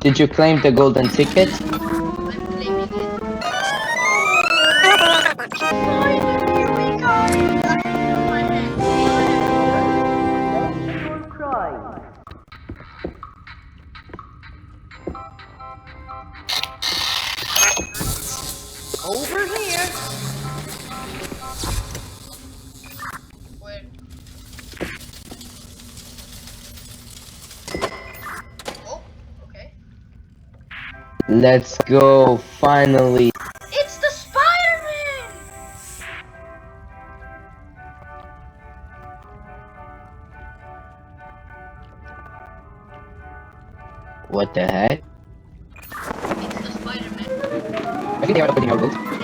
Did you claim the golden ticket? I'm claiming it. Finally, we got it! My head. Over here. Where? Oh, okay. Let's go, finally. It's the Spider-Man! What the heck? It's the Spider-Man. I think they are opening our boat.